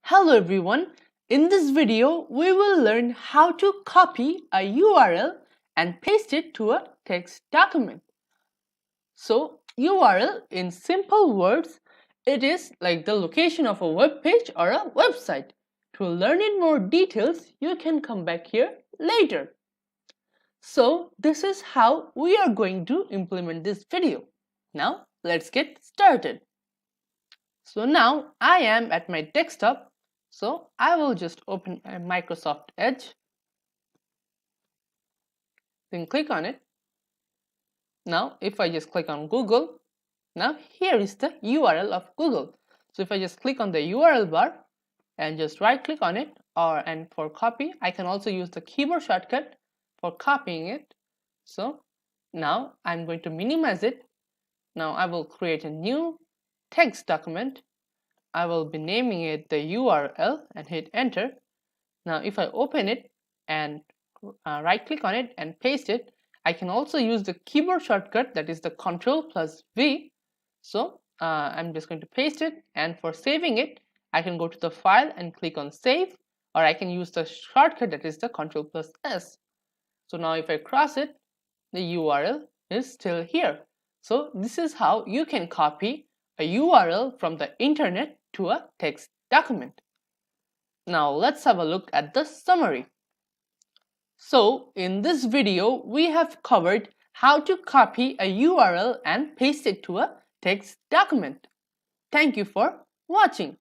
Hello everyone, in this video we will learn how to copy a URL and paste it to a text document. So URL in simple words, it is like the location of a web page or a website. To learn in more details, you can come back here later. So this is how we are going to implement this video. Now let's get started. So now I am at my desktop. So I will just open a Microsoft Edge, then click on it. Now if I just click on Google, now here is the URL of Google. So if I just click on the URL bar and just right click on it, and for copy, I can also use the keyboard shortcut for copying it. So now I'm going to minimize it. Now I will create a new text document. I will be naming it the URL and hit enter. Now if I open it and right click on it and paste it, I can also use the keyboard shortcut, that is the Ctrl plus V. So I'm just going to paste it, and for saving it I can go to the file and click on save, or I can use the shortcut, that is the Ctrl plus S. So now if I cross it, the URL is still here. So this is how you can copy a URL from the internet to a text document. Now let's have a look at the summary. So in this video, we have covered how to copy a URL and paste it to a text document. Thank you for watching.